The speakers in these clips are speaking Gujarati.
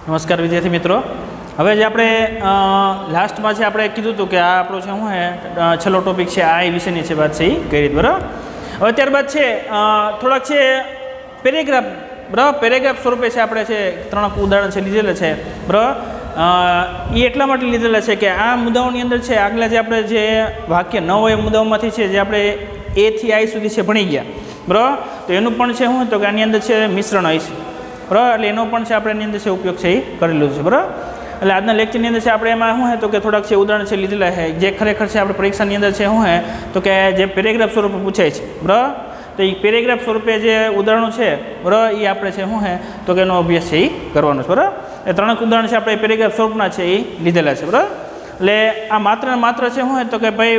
નમસ્કાર વિદ્યાર્થી મિત્રો। હવે જે આપણે લાસ્ટમાં છે આપણે કીધું હતું કે આ આપણો છે શું હે છેલ્લો ટોપિક છે આ વિષયની છે વાત છે એ કઈ રીતે બરાબર। હવે ત્યારબાદ છે થોડાક છે પેરેગ્રાફ બરાબર, પેરેગ્રાફ સ્વરૂપે છે આપણે છે ત્રણ ઉદાહરણ છે લીધેલા છે બરાબર। એ એટલા માટે લીધેલા છે કે આ મુદ્દાઓની અંદર છે આગલા જે આપણે જે વાક્ય ન હોય એ મુદ્દાઓમાંથી છે જે આપણે A થી I સુધી છે ભણી ગયા બરાબર, તો એનું પણ છે શું તો કે આની અંદર છે મિશ્રણ હોય છે બરાબર, એટલે એનો પણ છે આપણે એની અંદર છે ઉપયોગ છે એ કરેલું છે બરાબર। એટલે આજના લેક્ચરની અંદર છે આપણે એમાં શું હે તો કે થોડાક છે ઉદાહરણ છે લીધેલા છે જે ખરેખર છે આપણે પરીક્ષાની અંદર છે શું હે તો કે જે પેરેગ્રાફ સ્વરૂપે પૂછાય છે બરાબર, તો એ પેરેગ્રાફ સ્વરૂપે જે ઉદાહરણો છે બરાબર એ આપણે છે શું હે તો કે એનો અભ્યાસ છે એ કરવાનો છે બરાબર। એ ત્રણ ઉદાહરણ છે આપણે પેરેગ્રાફ સ્વરૂપના છે એ લીધેલા છે બરાબર। એટલે આ માત્ર ને માત્ર છે શું હે તો કે ભાઈ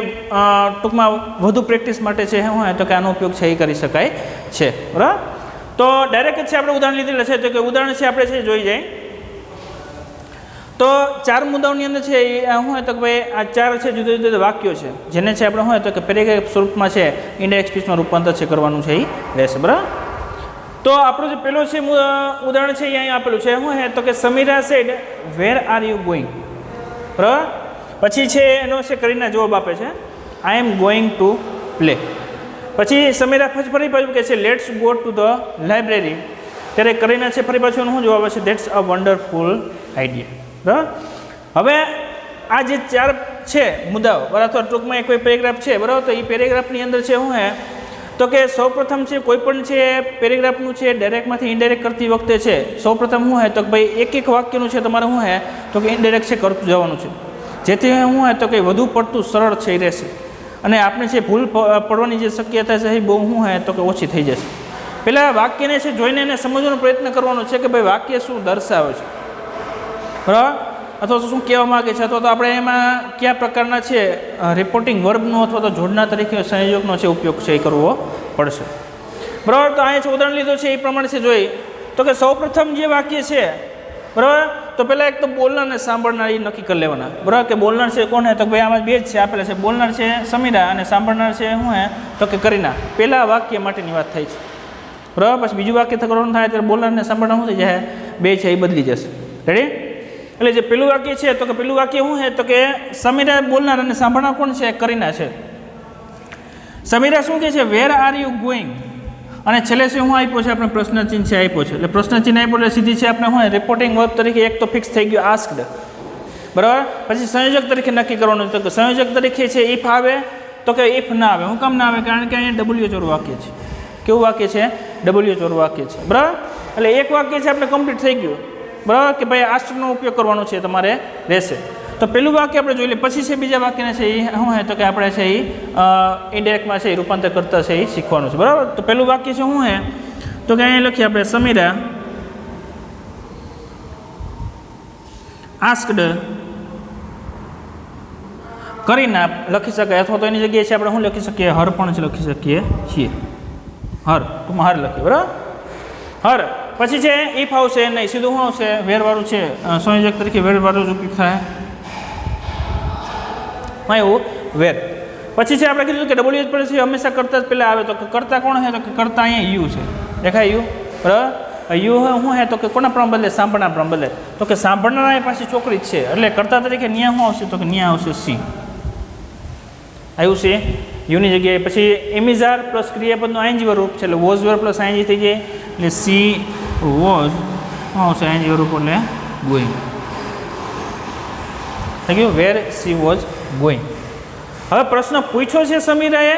ટૂંકમાં વધુ પ્રેક્ટિસ માટે છે શું હે તો કે આનો ઉપયોગ છે એ કરી શકાય છે બરાબર। તો ડાયરેક્ટ છે આપણે ઉદાહરણ લીધેલા છે તો કે ઉદાહરણ છે આપણે છે જોઈ જાય તો ચાર મુદ્દાઓની અંદર છે એ શું હોય તો કે ભાઈ આ ચાર છે જુદા જુદા વાક્યો છે જેને છે આપણે શું હોય તો કે પેરેગ્રાફ સ્વરૂપમાં છે ઇન્ડાયરેક્ટ સ્પીચમાં રૂપાંતર છે કરવાનું છે એ રહેશે બરાબર। તો આપણો જે પેલો છે ઉદાહરણ છે એ અહીં આપેલું છે શું હે તો કે Samira said where are you going બરાબર, પછી છે એનો છે કરીને જવાબ આપે છે I am going to play. પછી સમીરા ફરી પાછું કહે છે let's go to the library, ત્યારે કરીને છે ફરી પાછું શું જવાબ આવે છે ધેટ્સ અ વન્ડરફુલ આઈડિયા બરાબર। હવે આ જે ચાર છે મુદ્દાઓ બરાબર અથવા ટૂંકમાં કોઈ પેરેગ્રાફ છે બરાબર, તો એ પેરેગ્રાફની અંદર છે શું હે તો કે સૌપ્રથમ છે કોઈ પણ છે પેરેગ્રાફનું છે ડાયરેક્ટમાંથી ઇનડાયરેક્ટ કરતી વખતે છે સૌપ્રથમ શું હે તો કે ભાઈ એક વાક્યનું છે તમારે શું હે તો કે ઇનડાયરેક્ટ છે કરતું જવાનું છે જેથી શું હે તો કે વધુ પડતું સરળ છે એ રહેશે અને આપણે છે ભૂલ પડવાની જે શક્યતા છે એ બહુ શું હે તો કે ઓછી થઈ જશે। પહેલાં વાક્યને છે જોઈને એને સમજવાનો પ્રયત્ન કરવાનો છે કે ભાઈ વાક્ય શું દર્શાવે છે બરાબર, અથવા તો શું કહેવા માગે છે અથવા તો આપણે એમાં કયા પ્રકારના છે રિપોર્ટિંગ વર્બનો અથવા તો જોડના તરીકે સંયોજકનો છે ઉપયોગ છે એ કરવો પડશે બરાબર। તો અહીંયા છે ઉદાહરણ લીધો છે એ પ્રમાણે છે જોઈ તો કે સૌપ્રથમ જે વાક્ય છે બરાબર, તો પહેલાં એક તો બોલનાર અને સાંભળનાર એ નક્કી કરી લેવાના બરાબર કે બોલનાર છે કોણ હે તો ભાઈ આમાં બે જ છે આપેલા છે બોલનાર છે સમીરા અને સાંભળનાર છે શું હે તો કે કરીના। પહેલાં વાક્ય માટેની વાત થઈ છે બરાબર, પછી બીજું વાક્ય કરવાનું થાય ત્યારે બોલનાર અને સાંભળનાર શું થઈ જાય બે છે એ બદલી જશે રેડી। એટલે જે પેલું વાક્ય છે તો કે પેલું વાક્ય શું છે તો કે સમીરા બોલનાર અને સાંભળનાર કોણ છે કરીના છે। સમીરા શું કહે છે વેર આર યુ ગોઈંગ, અને છેલ્લે શું આપ્યો છે આપણે પ્રશ્ન ચિહ્ન છે આપ્યો છે એટલે પ્રશ્ન ચિહ્ન આપ્યો એટલે સીધી છે આપણે શું રિપોર્ટિંગ વર્બ તરીકે એક તો ફિક્સ થઈ ગયું આસ્ક્ડ બરાબર। પછી સંયોજક તરીકે નક્કી કરવાનું તો કે સંયોજક તરીકે છે ઇફ આવે તો કે ઇફ ના આવે, હું કામ ના આવે કારણ કે અહીંયા ડબલ્યુ ચોર વાક્ય છે, કેવું વાક્ય છે ડબલ્યુ ચોર વાક્ય છે બરાબર। એટલે એક વાક્ય છે આપણે કમ્પ્લીટ થઈ ગયું બરાબર કે ભાઈ આસ્ક્ડનો ઉપયોગ કરવાનો છે તમારે રહેશે। તો પેલું વાક્ય આપણે જોઈ લઈએ પછી છે બીજા વાક્યને છે એ શું હે તો કે આપણે છે એ ઇનડાયરેક્ટમાં છે એ રૂપાંતર કરતા છે એ શીખવાનું છે બરાબર। તો પેલું વાક્ય છે શું હે તો કે અહીંયા લખીએ આપણે સમીરા આસ્ક્ડ કરીના લખી શકાય અથવા તો એની જગ્યાએ છે આપણે શું લખી શકીએ હર પણ જ લખી શકીએ છીએ, હર ટૂંકમાં હર લખીએ બરાબર હર। પછી છે ઇફ આવશે નહીં સીધું શું આવશે વેરવાળું છે સંયોજક તરીકે વેરવાળું જ ઉપયોગ થાય એવું વેર। પછી છે આપણે કીધું કે ડબલ્યુ જ પડે છે હંમેશા કરતા જ પહેલાં આવે તો કે કરતા કોણ છે તો કે કરતા અહીંયા યુ છે દેખાય યુ બરાબર, યુ શું હે તો કે કોના પણ બદલે સાંભળનાર પણ બદલે તો કે સાંભળનાર પાછી છોકરી જ છે એટલે કરતા તરીકે ન્યા શું આવશે તો કે ન્યા આવશે સી આવ્યું છે યુની જગ્યાએ। પછી એમિઝાર પ્લસ ક્રિયાપદનું આઈએનજી રૂપ છે એટલે વોઝ વેર પ્લસ આઈએનજી થઈ જાય એટલે સી વોઝ શું આવશે આઈએનજી રૂપ એટલે ગોઈંગ થઈ ગયું વેર સી વોઝ ગોઈંગ। હવે પ્રશ્ન પૂછ્યો છે સમીરાએ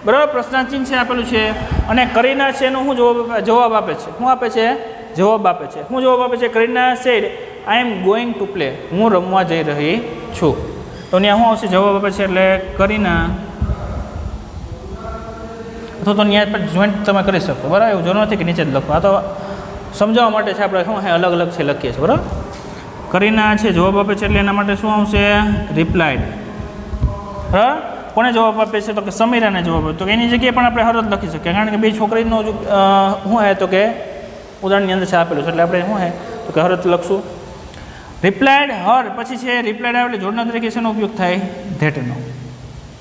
બરાબર, પ્રશ્નાચિહ્ન છે આપેલું છે અને કરીના છે એનો શું જવાબ આપે છે શું આપે છે જવાબ આપે છે શું જવાબ આપે છે Kareena said I am going to play, હું રમવા જઈ રહી છું। તો ત્યાં શું આવશે જવાબ આપે છે એટલે કરીના અથવા તો ત્યાં પણ જોઈન્ટ તમે કરી શકો બરાબર, એવું જરૂર નથી કે નીચે જ લખો, આ તો સમજાવવા માટે છે આપણે શું અલગ અલગ છે લખીએ છીએ બરાબર। કરીના છે જવાબ આપે છે એટલે એના માટે શું આવશે રિપ્લાઇડ બરાબર, કોને જવાબ આપે છે તો કે સમીરાને જવાબ આપે તો એની જગ્યાએ પણ આપણે હર જ લખી શકીએ કારણ કે બે છોકરીનો શું હે તો કે ઉદાહરણની અંદર છે આપેલું છે એટલે આપણે શું હે તો કે હર જ લખશું રિપ્લાઇડ હર। પછી છે રિપ્લાઇડ આવે એટલે જોડના તરીકે શેનો ઉપયોગ થાય ધેટનો,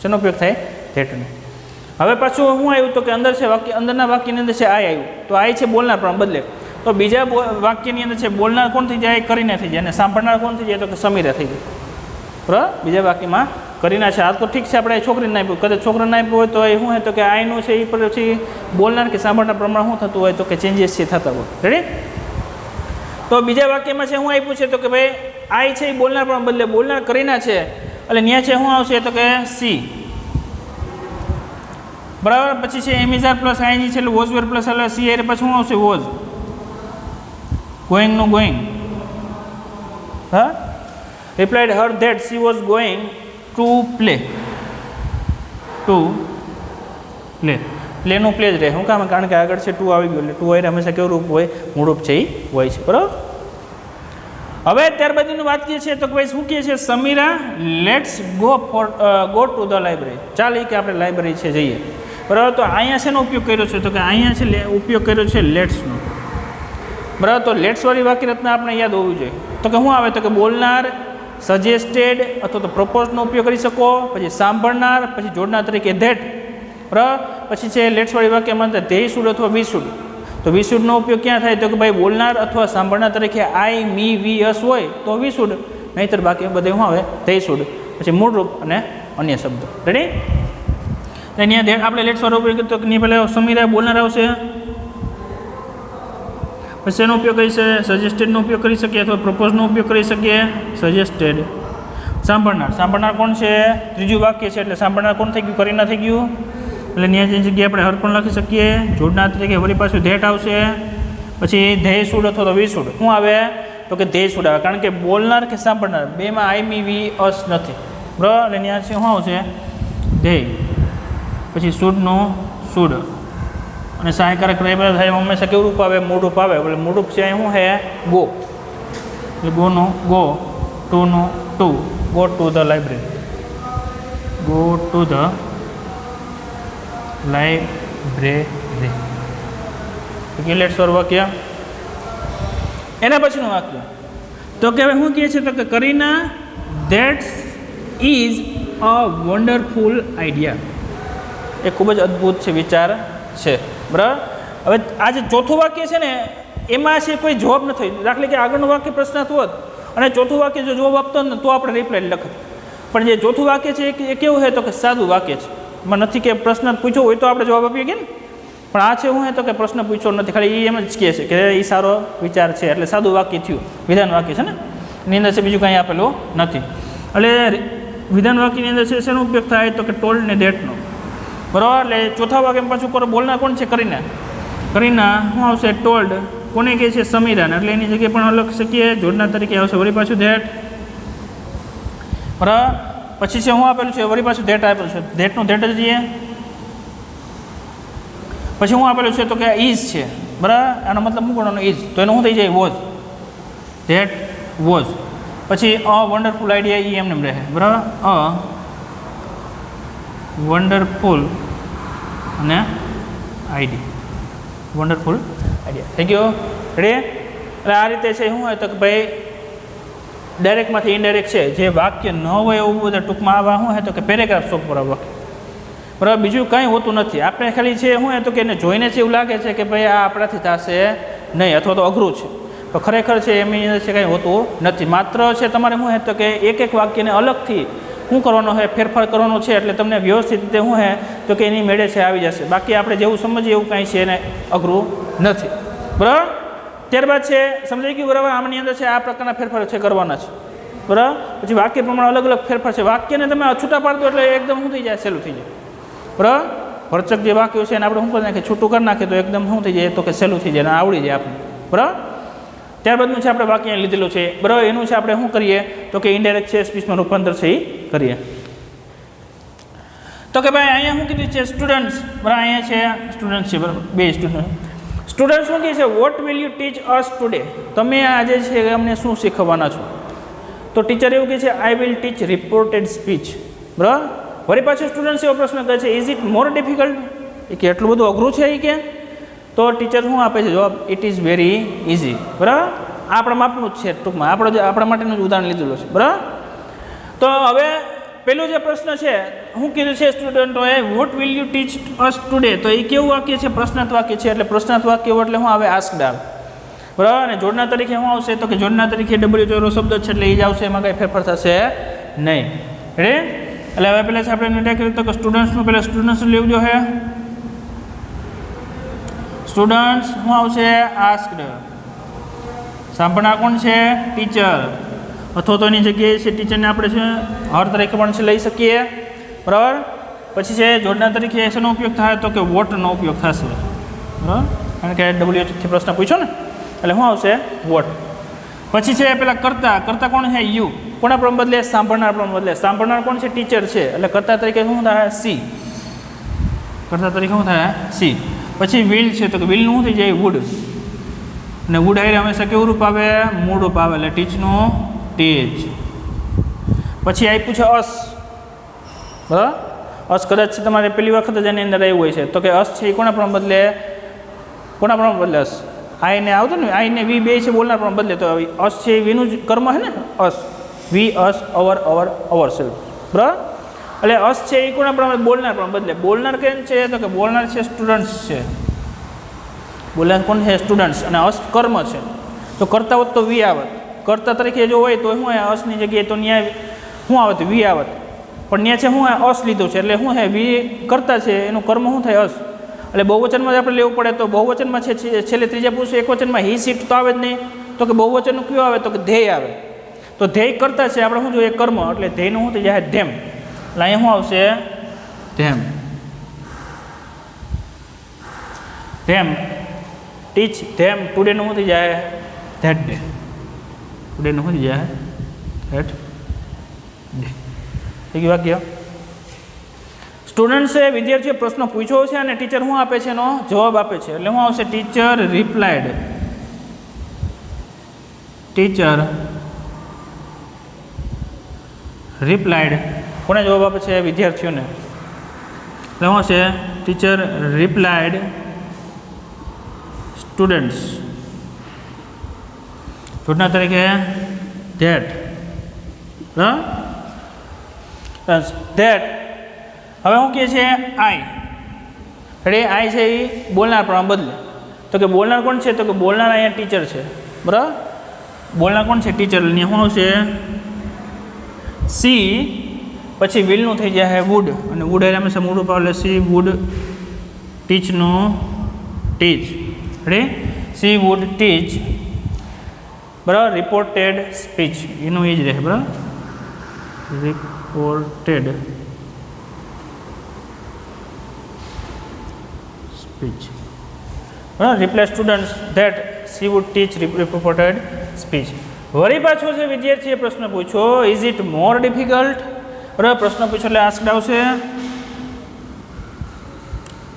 શેનો ઉપયોગ થાય ધેટનો। હવે પાછું શું આવ્યું તો કે અંદર છે વાક્ય અંદરના વાક્યની અંદર છે આઈ આવ્યું તો આઈ છે બોલનાર પણ બદલે તો બીજા વાક્યની અંદર છે બોલનાર કોણ થઈ જાય? કરીના થઈ જાય. અને સાંભળનાર કોણ થઈ જાય? તો કે સમીરા થઈ જાય. બરાબર, બીજા વાક્યમાં કરીના છે. આ તો ઠીક છે, આપણે છોકરીને આપ્યું, કદાચ છોકરાને આપ્યું હોય તો એ શું હોય તો કે આઈનું છે એ પછી બોલનાર કે સાંભળનાર પ્રમાણ શું થતું હોય તો કે ચેન્જીસ છે થતા હોય. રેડી? તો બીજા વાક્યમાં છે શું આપ્યું છે તો કે ભાઈ આઈ છે એ બોલનાર પણ બદલે બોલનાર કરીના છે એટલે ત્યાં છે શું આવશે તો કે સી. બરાબર, પછી છે એમિઝાર પ્લસ આઈજી છે એટલે વોઝવેર પ્લસ એટલે સી એટલે પછી શું આવશે? વોઝ. ગોઈંગનું ગોઈંગ. હા, replied her that she was going to play. To play. પ્લેનું પ્લે જ રહે. શું કામ? કારણ કે આગળ છે ટુ આવી ગયું એટલે ટુ હોય હંમેશા કેવું રૂપ હોય? મૂળ રૂપ છે એ હોય છે. બરાબર. હવે ત્યારબાદની વાત કરીએ છીએ તો ભાઈ શું કહે છે? Samira let's go to the library. ચાલ કે આપણે લાઇબ્રેરી છે જઈએ. બરાબર, તો અહીંયા શેનો ઉપયોગ કર્યો છે તો કે અહીંયા છે ઉપયોગ કર્યો છે લેટ્સનો. બરાબર, તો લેટ્સવાળી વાક્ય રચના આપણે યાદ હોવી જોઈએ. તો કે શું આવે તો કે બોલનાર સજેસ્ટેડ અથવા તો પ્રપોઝનો ઉપયોગ કરી શકો, પછી સાંભળનાર, પછી જોડનાર તરીકે ધેટ. બરાબર, પછી છે લેટ્સવાળી વાક્યમાં ધે શુડ અથવા વી શુડ. તો વી શુડનો ઉપયોગ ક્યાં થાય તો કે ભાઈ બોલનાર અથવા સાંભળનાર તરીકે આઈ, મી, વી, અસ હોય તો વી શુડ, નહીંતર બાકી બધે શું આવે? They should. પછી મૂળરૂપ અને અન્ય શબ્દો. રેડી? અહીંયા આપણે લેટ્સવાળો ઉપયોગ કરીએ તો એની પહેલાં સમીરા બોલનાર આવશે, પછી એનો ઉપયોગ કરી છે સજેસ્ટેડનો ઉપયોગ કરી શકીએ અથવા પ્રપોઝનો ઉપયોગ કરી શકીએ. સજેસ્ટેડ. સાંભળનાર. સાંભળનાર કોણ છે? ત્રીજું વાક્ય છે એટલે સાંભળનાર કોણ થઈ ગયું? કરીના થઈ ગયું. એટલે ત્યાં જગ્યાએ આપણે હર પણ લખી શકીએ. જોડનાર તરીકે વળી પાછું ધેટ આવશે. પછી ધે શુડ અથવા તો વી શુડ. શું આવે તો કે ધે શુડ આવે, કારણ કે બોલનાર કે સાંભળનાર બેમાં આઈ, મી, વી, અસ નથી. બરાબર, એટલે ત્યાં છે શું આવશે? ધે. પછી શુડનું શુડ. અને સહાયકારક રહેલા થાય હંમેશા કેવું રૂપ આવે? મૂળ રૂપ આવે. એટલે મૂળ રૂપ છે શું છે? ગો. એટલે ગોનું ગો, ટુનું to. Go to the library. Go to the library. લેટ્સવાળું વાક્ય. એના પછીનું વાક્ય તો કે હવે શું કહે છે તો કે Kareena that's is a wonderful idea. એ ખૂબ જ અદ્ભુત છે, વિચાર છે. બરાબર, હવે આ જે ચોથું વાક્ય છે ને એમાં છે કોઈ જવાબ નથી. દાખલા કે આગળનું વાક્ય પ્રશ્નાર્થ હોત અને ચોથું વાક્ય જો જવાબ આપતો ને તો આપણે રિપ્લાય લખત. પણ જે ચોથું વાક્ય છે એ કેવું છે તો કે સાદું વાક્ય છે. એમાં નથી કે પ્રશ્નાર્થ પૂછ્યો હોય તો આપણે જવાબ આપીએ કે ને, પણ આ છે શું છે તો કે પ્રશ્ન પૂછ્યો નથી, ખાલી એમ જ કહે છે કે એ સારો વિચાર છે એટલે સાદું વાક્ય થયું. વિધાન વાક્ય છે ને એની અંદર છે બીજું કંઈ આપેલું નથી. એટલે વિધાન વાક્યની અંદર છે શેનો ઉપયોગ થાય તો કે ટોલ્ડ ને ધેટનો. બરાબર, એટલે ચોથા વાક્યમાં પાછું કરો બોલનાર કોણ છે? કરીના. કરીના શું આવશે? ટોલ્ડ. કોને કહે છે? સમીરાને. એટલે એની જગ્યાએ પણ લખી શકીએ. જોડનાર તરીકે આવશે વળી પાછું ધેટ. બરાબર, પછી છે શું આપેલું છે? વળી પાછું ધેટ આપેલું છે. ધેટનું ધેટ જ જઈએ. પછી શું આપેલું છે તો કે ઇઝ છે. બરાબર, આનો મતલબ શું કરવાનો? ઇઝ. તો એનું શું થઈ જાય? વોઝ. That was. પછી અ વન્ડરફુલ આઈડિયા એ એમને રહે. બરાબર, અ વન્ડરફુલ અને આઈડી. વન્ડરફુલ આઈડિયા થઈ ગયો. રેડી? એટલે આ રીતે છે શું હોય તો કે ભાઈ ડાયરેક્ટમાંથી ઇનડાયરેક્ટ છે જે વાક્ય ન હોય એવું બધા ટૂંકમાં આવા શું હોય તો કે પેરેગ્રાફ સોંપવા વાક્ય. બરાબર, બીજું કંઈ હોતું નથી. આપણે ખાલી છે શું હોય તો કે એને જોઈને જ એવું લાગે છે કે ભાઈ આ આપણાથી થશે નહીં અથવા તો અઘરું છે, તો ખરેખર છે એમની અંદર છે કંઈ હોતું નથી. માત્ર છે તમારે શું હોય તો કે એક વાક્યને અલગથી શું કરવાનો છે? ફેરફાર કરવાનો છે. એટલે તમને વ્યવસ્થિત રીતે શું છે તો કે એની મેળે છે આવી જશે. બાકી આપણે જેવું સમજીએ એવું કાંઈ છે એને અઘરું નથી. બરાબર, ત્યારબાદ છે સમજાઈ ગયું. બરાબર, આમની અંદર છે આ પ્રકારના ફેરફાર છે કરવાના છે. બરાબર, પછી વાક્ય પ્રમાણે અલગ અલગ ફેરફાર છે. વાક્યને તમે છૂટા પાડ દો એટલે એકદમ શું થઈ જાય? સહેલું થઈ જાય. બરાબર, ભરચક જે વાક્યો છે એને આપણે શું કરી નાખીએ? છૂટું કરી નાખીએ તો એકદમ શું થઈ જાય તો કે સહેલું થઈ જાય અને આવડી જાય આપણે. બરાબર, ત્યારબાદનું છે આપણે વાક્ય લીધેલું છે. બરાબર, એનું છે આપણે શું કરીએ તો કે ઇનડાયરેક્ટ છે સ્પીચમાં રૂપાંતર છે એ કરીએ. તો કે ભાઈ અહીંયા શું કીધું છે? સ્ટુડન્ટ્સ. બરાબર, અહીંયા છે સ્ટુડન્ટ છે. બરાબર, બે સ્ટુડન્ટ. સ્ટુડન્ટ શું કહે છે? Vote will you teach us today? તમે આજે છે અમને શું શીખવવાના છો? તો ટીચર એવું કહે છે I will teach reported speech. બરાબર, વળી પાછું સ્ટુડન્ટ્સ એવો પ્રશ્ન કરે છે ઇઝ ઇટ મોર ડિફિકલ્ટ? એ કે એટલું બધું અઘરું છે એ કે? તો ટીચર શું આપે છે જવાબ? It is very easy. બરાબર, આ આપણા માપનું જ છે ટૂંકમાં, આપણા માટેનું જ ઉદાહરણ લીધેલું છે. બરાબર, તો હવે પેલું જે પ્રશ્ન છે શું કીધું છે સ્ટુડન્ટોએ? What will you teach us today? તો એ કેવું વાક્ય છે? પ્રશ્નાર્થ વાક્ય છે. એટલે પ્રશ્નાર્થ વાક્ય એટલે શું આવે? આસ્ક્ડ આવે. બરાબર. અને જોડના તરીકે શું આવશે તો કે જોડના તરીકે ડબલ્યુ ચોરો શબ્દ છે એટલે એ જ આવશે, એમાં કંઈ ફેરફાર થશે નહીં. રેડી. એટલે હવે પહેલાં છે આપણે ટાઈપ કરીએ તો કે સ્ટુડન્ટ્સનું પહેલાં સ્ટુડન્ટ્સનું લેવું જોઈએ. સ્ટુડન્ટ્સ શું આવશે? આસ્ક્ડ. સાંભળનાર કોણ છે? ટીચર. અથવા તો એની જગ્યાએ છે ટીચરને આપણે છે હર તરીકે પણ છે લઈ શકીએ. બરાબર. પછી છે જોડના તરીકે શેનો ઉપયોગ થાય તો કે વોટનો ઉપયોગ થશે. બરાબર. કારણ કે ડબલ્યુથી પ્રશ્ન પૂછ્યો ને એટલે શું આવશે? વોટ. પછી છે પેલા કર્તા. કર્તા કોણ છે? યુ. કોના પ્રમ બદલે? સાંભળનાર પ્રમ બદલે. સાંભળનાર કોણ છે? ટીચર છે એટલે કર્તા તરીકે શું થાય? સી. કર્તા તરીકે શું થાય? સી. પછી વિલ છે તો કે વિલનું શું થઈ જાય? વુડ. અને વુડ હારે હંમેશા કેવું રૂપ આવે? મૂળ રૂપ આવે એટલે ટીચનું ટીચ. પછી આપ્યું છે અસ. બરાબર. અસ કદાચ તમારે પહેલી વખત જ એની અંદર આવ્યું હોય છે તો કે અસ છે એ કોના પ્રમ બદલે? કોના પ્રમ બદલે? અસ. આઈને આવતો ને આઈને વી બે છે બોલનાર પ્રમ બદલે તો અસ છે એ વીનું જ કર્મ છે ને. અસ. વી અસ અવર સેલ્ફ. બરાબર. એટલે અસ છે એ કોના પ્રમાણે? બોલનાર પણ બદલે. બોલનાર કેમ છે તો કે બોલનાર છે સ્ટુડન્ટ્સ છે. બોલનાર કોણ છે? સ્ટુડન્ટ્સ. અને અસ કર્મ છે તો કરતા હોત તો વી આવત. કર્તા તરીકે જો હોય તો શું અસની જગ્યાએ તો ન્યાય શું આવત? વી આવત. પણ ત્યાં છે શું અસ લીધું છે એટલે શું છે? વી કરતા છે એનું કર્મ શું થાય? અસ. એટલે બહુવચનમાં જ આપણે લેવું પડે તો બહુવચનમાં છે છેલ્લે ત્રીજા પુરુષ એકવચનમાં હી સીટ તો આવે જ નહીં તો કે બહુવચનનું કયું આવે તો કે ધ્યેય આવે. તો ધ્યેય કરતા છે આપણે શું જોઈએ? કર્મ. એટલે ધ્યેયનું શું થઈ જાય? ધેમ. એટલે અહીંયા શું આવશે? ધેમ. ધેમ. ટીચ ધેમ. ટુડેનું શું થઈ જાય? That day. ટુડેનું શું થઈ જાય? That day. થઈ ગયું વાક્ય. સ્ટુડન્ટ્સે વિદ્યાર્થીઓ પ્રશ્ન પૂછ્યો છે અને ટીચર શું આપે છે? એનો જવાબ આપે છે એટલે શું આવશે? Teacher replied. Teacher replied. કોને જવાબ આપે છે? વિદ્યાર્થીઓને. એટલે શું છે? Teacher replied students. જોડના તરીકે ધેટ. ધેટ. હવે શું કહે છે? આઈ. એટલે આઈ છે એ બોલનાર પણ બદલે તો કે બોલનાર કોણ છે તો કે બોલનાર અહીંયા ટીચર છે. બરાબર. બોલનાર કોણ છે? ટીચર. એટલે શું આવશે? સી. પછી વિલનું થઈ જાય વુડ અને વુડ એટલે હંમેશા મૂળ રૂપ આવે સી વુડ ટીચનું teach. Ready. She would teach. બરાબર. રિપોર્ટેડ સ્પીચ એનું એ જ રહે. બરાબર. Reported speech. બરાબર. Reply students that she would teach reported speech. વળી પાછો છે વિદ્યાર્થીએ પ્રશ્ન પૂછ્યો ઇઝ ઇટ મોર ડિફિકલ્ટ. બરાબર. પ્રશ્ન પૂછ્યો એટલે આસ્ક્ડ આવશે.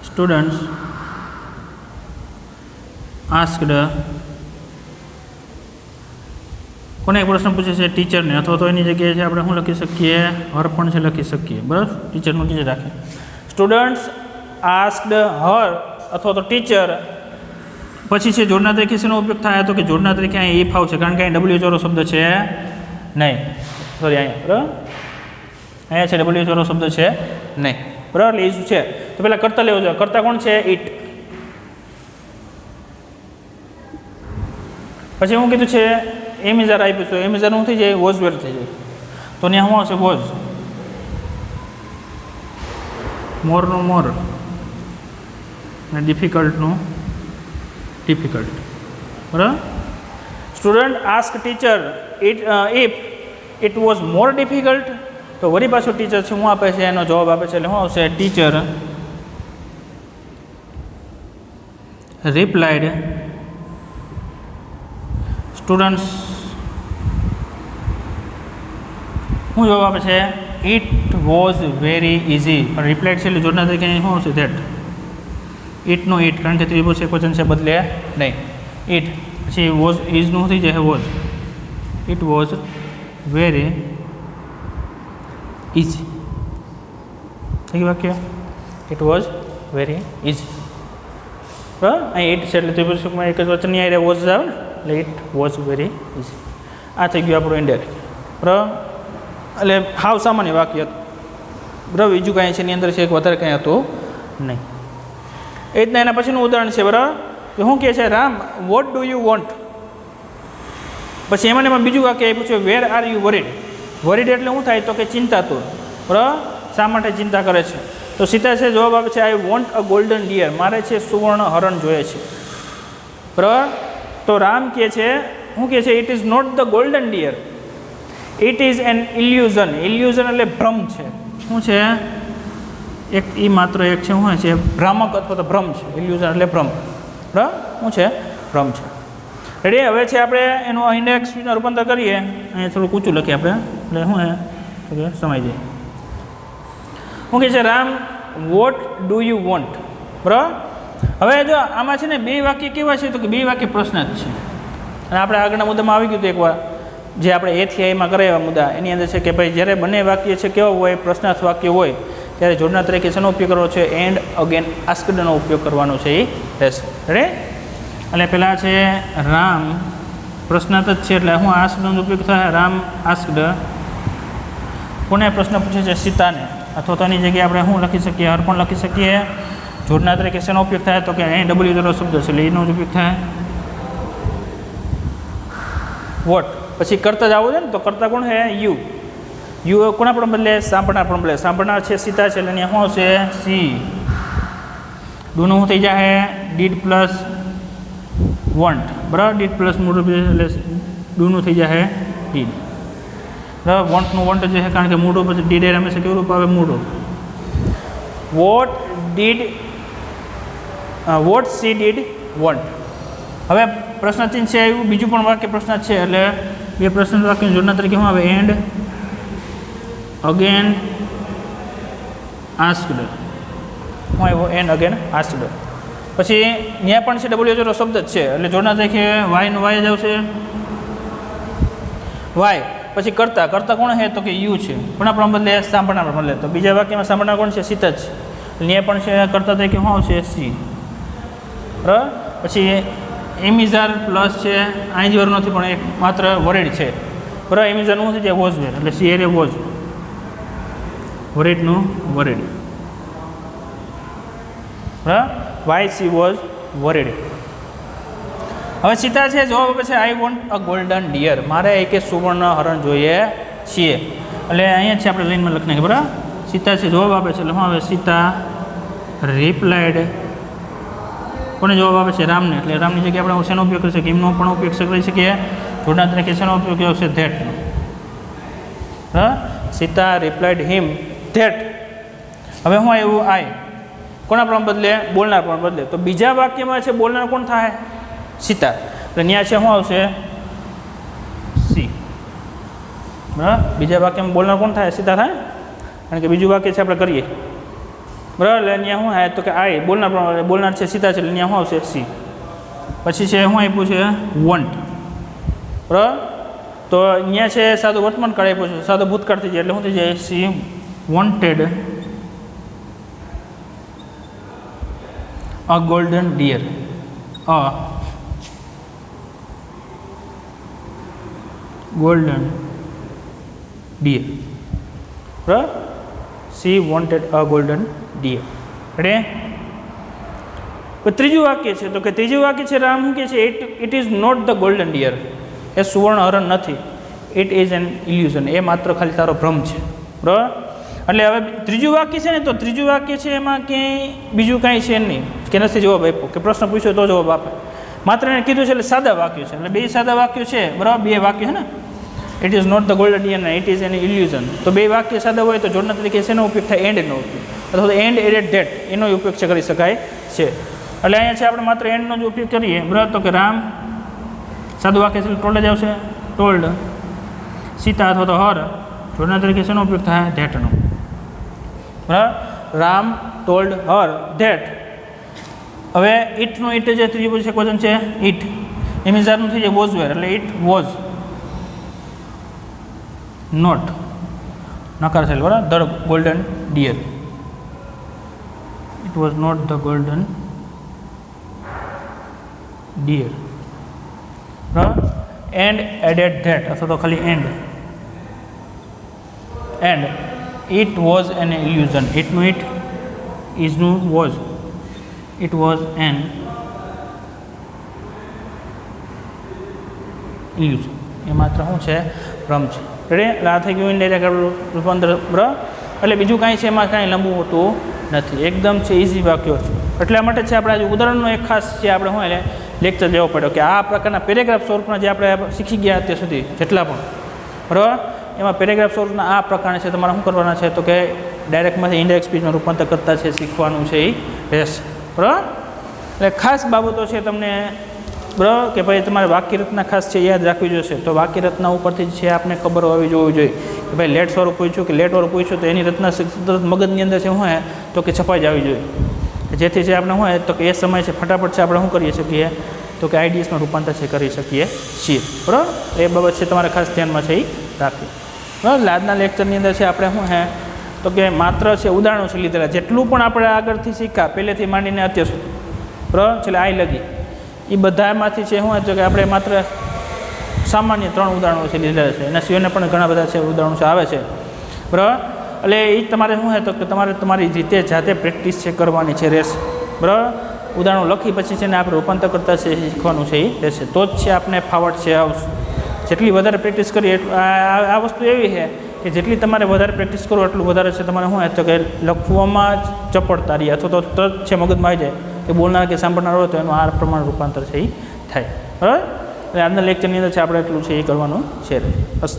Students asked. કોને એક પ્રશ્ન પૂછે છે? ટીચરને. અથવા તો એની જગ્યાએ છે આપણે શું લખી શકીએ? હર પણ છે લખી શકીએ. બરાબર. ટીચરનું ટીચર રાખે. સ્ટુડન્ટ્સ આસ્ક્ડ હર અથવા તો ટીચર. પછી છે જોડના તરીકે શેનો ઉપયોગ થાય તો કે જોડના તરીકે અહીં ઇફ આવશે કારણ કે અહીં ડબલ્યુ ચોરો શબ્દ છે નહીં. સોરી અહીંયા. બરાબર. અહીંયા છે ડબલ્યુ ચોરો શબ્દ છે નહીં. બરાબર. એટલે એ છે તો પહેલાં કરતા લેવો જોઈએ. કરતા કોણ છે? ઇટ. પછી હું કીધું છે એમિઝાર આપ્યું છે. એમિઝાર શું થઈ જાય? વોઝ વેર થઈ જાય તો ત્યાં શું આવશે? વોઝ. મોરનું મોર અને ડિફિકલ્ટનું ડિફિકલ્ટ. બરાબર. Student ask teacher if it was more difficult તો વળી પાછું ટીચર છે શું આપે છે? એનો જવાબ આપે છે એટલે શું આવશે? Teacher replied students. શું જવાબ આપે છે? It was very easy. પણ રિપ્લાઇડ છે એટલે જોડના તરીકે શું આવશે? ધેટ. ઇટનો ઇટ કારણ કે ત્રિભુજ એકવચન છે બદલે નહીં. ઇટ. પછી વોઝ ઇઝનું થઈ જાય was. It was very easy. થઈ ગયું વાક્ય. It was very easy. બરાબર. અહીં ઇટ છે એટલે ત્રિભુજમાં એક જ વચનની આવી વોઝ આવે ને એટલે ઇટ વોઝ વેરી ઇઝી. આ થઈ ગયું આપણું ઇન્ડાયરેક્ટ. બરાબર. એટલે હાવ સામાન્ય વાક્ય હતું. બરાબર. બીજું કાંઈ છે એની અંદર છે એક વધારે કાંઈ હતું નહીં. એ રીતના એના પછીનું ઉદાહરણ છે. બરાબર. કે શું કહે છે? Ram what do you want. પછી એમાં બીજું વાક્ય આપ્યું છે વેર આર યુ વરીડ. વરીડ એટલે શું થાય તો કે ચિંતાતુર. બરાબર, શા માટે ચિંતા કરે છે? તો સીતા છે જવાબ આપે છે I want a golden deer. મારે છે સુવર્ણ હરણ જોઈએ છે. બરાબર. તો રામ કહે છે, શું કહે છે? It is not the golden deer, it is an illusion. Illusion એટલે ભ્રમ છે. શું છે? એક એ માત્ર એક છે, શું છે? ભ્રામક અથવા તો ભ્રમ છે. ઇલ્યુઝન એટલે ભ્રમ. બરાબર, શું છે? ભ્રમ છે. રેડી. હવે છે આપણે એનું ઇન્ડેક્સ રૂપાંતર કરીએ. અહીંયા થોડું ઊંચું લખીએ આપણે, એટલે શું છે સમય જાય. શું કહે છે? Ram what do you want. બરાબર. હવે જો આમાં છે ને બે વાક્ય કેવા છે તો કે બે વાક્ય પ્રશ્ન જ છે. અને આપણે આગળના મુદ્દામાં આવી ગયું હતું એકવાર, જે આપણે એથી આઈમાં કરાવ્યા મુદ્દા, એની અંદર છે કે ભાઈ જ્યારે બંને વાક્ય છે કેવા હોય, પ્રશ્નાર્થ વાક્ય હોય, ત્યારે જોડના તરીકે શેનો ઉપયોગ કરવો છે? એન્ડ અગેન આસ્કડનો ઉપયોગ કરવાનો છે એ રહેશે. રેડી. એટલે પહેલાં છે રામ પ્રશ્નાર્થ જ છે, એટલે હું આસ્કડનો ઉપયોગ થાય. રામ આસ્કડ. કોને પ્રશ્ન પૂછે છે? સીતાને. અથવા તો એની જગ્યાએ આપણે શું લખી શકીએ? હર પણ લખી શકીએ. જોડના તરીકે શેનો ઉપયોગ થાય તો કે અહીં ડબલ્યુ જેવો શબ્દ છે, એટલે એનો જ ઉપયોગ થાય. વોટ. પછી કરતા જ આવું છે ને, તો કરતા કોણ છે? યુ. યુ કોના પણ બદલે? સાંભળનાર પણ બદલે. સાંભળનાર છે સીતા છે, એટલે અહીંયા શું આવશે? સી. ડુનું શું થઈ જાય? Did plus want. બરાબર. ડીડ પ્લસ મૂળ એટલે ડુનું થઈ જાય ડીડ. બરાબર. વોન્ટનું વોન્ટ જે છે, કારણ કે મૂળ પછી ડીડ એ હંમેશા કેવું રૂપ આવે? મૂળ. What did what she did want. હવે પ્રશ્ન ચિહ્ન છે આવ્યું, બીજું પણ વાક્ય પ્રશ્ન છે, એટલે બે પ્રશ્ન વાક્યની જોડના તરીકે શું આવે? And again asked. શું આવ્યો? And again asked. પછી ત્યાં પણ છે ડબલ્યુ જેવો શબ્દ જ છે, એટલે જોડના તરીકે વાયનું વાય જ આવશે. વાય. પછી કરતા. કરતા કોણ છે તો કે યુ છે. કોના પણ બદલે? સાંભળનાર પણ બદલે. તો બીજા વાક્યમાં સાંભળનાર કોણ છે? સીતા જ. ત્યાં પણ છે કરતા તરીકે શું આવશે? સી. બરાબર. પછી એમિઝાર પ્લસ છે, અહીં જ વર નથી પણ એક માત્ર વરેડ છે. બરાબર. એમિઝારનું શું થઈ જાય? વોઝ વેર, એટલે સી એરે વોઝ. વરેડનું વરેડ. બરાબર. Why she was worried. હવે સીતા છે જવાબ આપે છે I want a golden deer. મારે એક સુવર્ણ હરણ જોઈએ છીએ. એટલે અહીંયા છે આપણે લાઈનમાં લખીને, બરાબર. સીતા છે જવાબ આપે છે, એટલે શું આવે? સીતા રિપ્લાઇડ. કોને જવાબ આપે છે? રામને. એટલે રામની જગ્યાએ આપણે શેનો ઉપયોગ કરી શકીએ? એમનો પણ ઉપયોગ કરી શકીએ. જોડના તરીકે શેનો ઉપયોગ કર્યો છે? ધેટનો. બરાબર. Sita replied him that. હવે હું આવ્યું? આઈ. કોના પણ બદલે? બોલનાર પણ બદલે. તો બીજા વાક્યમાં છે બોલનાર કોણ થાય? સીતા. એટલે ત્યાં છે શું આવશે? સી. બરાબર. બીજા વાક્યમાં બોલનાર કોણ થાય? સીતા થાય, કારણ કે બીજું વાક્ય છે આપણે કરીએ. બરાબર. એટલે અહીંયા શું થાય તો કે આઈ. બોલનાર છે સીતા છે, એટલે અહીંયા શું આવશે? સી. પછી છે શું આપ્યું છે? વોન્ટ. બરાબર. તો અહીંયા છે સાદું વર્તમાન કાળ આપ્યું છે, સાદું ભૂતકાળ થઈ જાય, એટલે શું થઈ જાય? She wanted a golden deer. A golden deer. Right? She wanted a golden deer. Ready? ત્રીજું વાક્ય છે તો કે ત્રીજું વાક્ય છે રામ શું કહે છે? It is not the golden deer. એ સુવર્ણ હરણ નથી. It is an illusion. એ માત્ર ખાલી તારો ભ્રમ છે. બરાબર. એટલે હવે ત્રીજું વાક્ય છે ને, તો ત્રીજું વાક્ય છે એમાં ક્યાંય બીજું કાંઈ છે નહીં કે નથી જવાબ આપ્યો, કે પ્રશ્ન પૂછ્યો તો જવાબ આપે. માત્ર એને કીધું છે, એટલે સાદા વાક્યો છે. એટલે બે સાદા વાક્યો છે. બરાબર. બે વાક્ય છે ને, it is not the golden deer ને ઇટ ઇઝ એન ઇલ્યુઝન. તો બે વાક્ય સાદા હોય તો જોડના તરીકે શેનો ઉપયોગ થાય? એન્ડનો ઉપયોગ, અથવા તો એન્ડ એડેડ ધેટ એનો ઉપયોગ છે કરી શકાય છે. એટલે અહીંયા છે આપણે માત્ર એન્ડનો જ ઉપયોગ કરીએ. બરાબર. તો કે રામ સાદું વાક્ય છે, ટોલ્ડ જ આવશે. ટોલ્ડ સીતા અથવા તો હર. જોડના તરીકે શેનો ઉપયોગ થાય? ધેટનો. બરાબર. Ram told Har that. હવે ઇટનું ઇટ જે ત્રીજું ક્વેશ્ચન છે ઇટ. એમિઝારનું થઈ જાય વોઝ વેર, એટલે ઇટ વોઝ નોટ નકાર છે. બરાબર. The golden deer. It was not the golden deer. બરાબર. એન્ડ એડેડ ધેટ, અથવા તો ખાલી and. And it was an illusion. ઇટનું ઇટ, ઇઝનું was. It was an illusion. એ માત્ર શું છે ભ્રમ છે. રેડી, એટલે આ થઈ ગયું ઇનડાયરેક્ટ આપણું રૂપાંતર. બરાબર, એટલે બીજું કાંઈ છે એમાં કાંઈ લાંબુ હોતું નથી, એકદમ છે ઇઝી વાક્યો છે. એટલા માટે છે આપણે આજે ઉદાહરણનો એક ખાસ છે આપણે શું એટલે લેક્ચર લેવો પડ્યો કે આ પ્રકારના પેરેગ્રાફ સ્વરૂપના જે આપણે શીખી ગયા અત્યાર સુધી જેટલા પણ, બરાબર, એમાં પેરેગ્રાફ સ્વરૂપના આ પ્રકારના છે તમારે શું કરવાના છે તો કે ડાયરેક્ટમાંથી ઇનડાયરેક્ટ સ્પીચમાં રૂપાંતર કરતા છે શીખવાનું છે એ રહેશે. બરાબર, એટલે ખાસ બાબતો છે તમને, બરાબર, કે ભાઈ તમારે વાક્ય રચના ખાસ છે યાદ રાખવી જોઈશે. તો વાક્ય રચના ઉપરથી છે આપણે ખબર હોવી જોવી જોઈએ કે ભાઈ લેટ સ્વરૂપ પૂછ્યું કે લેટવાળું પૂછ્યું તો એની રચના મગજની અંદર છે શું તો કે છપાઈ જ આવી જોઈએ, જેથી છે આપણે શું તો કે એ સમય છે ફટાફટ છે આપણે શું કરી શકીએ તો કે આઈડીએસમાં રૂપાંતર છે કરી શકીએ છીએ. બરાબર, એ બાબત છે તમારે ખાસ ધ્યાનમાં છે એ રાખવી. બરાબર, આજના લેક્ચરની અંદર છે આપણે શું તો કે માત્ર છે ઉદાહરણો છે લીધેલા, જેટલું પણ આપણે આગળથી શીખ્યા પહેલેથી માંડીને અત્યાર સુધી, બરાબર, છેલ્લે આઈ લગી, એ બધામાંથી છે શું તો કે આપણે માત્ર સામાન્ય 3 ઉદાહરણો છે લીધેલા છે. એના સિવાયના પણ ઘણા બધા છે ઉદાહરણો છે આવે છે. બરાબર, એટલે એ તમારે શું તો કે તમારે તમારી રીતે જાતે પ્રેક્ટિસ છે કરવાની છે રહેશે. બરાબર, ઉદાહરણો લખી પછી છે ને આપણે રૂપાંતર કરતા છે શીખવાનું છે એ રહેશે, તો જ છે આપણે ફાવટ છે આવશે. જેટલી વધારે પ્રેક્ટિસ કરીએ આ વસ્તુ એવી છે કે જેટલી તમારે વધારે પ્રેક્ટિસ કરો એટલું વધારે છે તમારે શું તો કે લખવામાં જ ચપળતા રહી અથવા તો તરત છે મગજમાં આવી જાય કે બોલનાર કે સાંભળનાર હોય તો એનું આ પ્રમાણે રૂપાંતર છે એ થાય. બરાબર, એટલે આજના લેક્ચરની અંદર છે આપણે એટલું છે એ કરવાનું છે. બસ.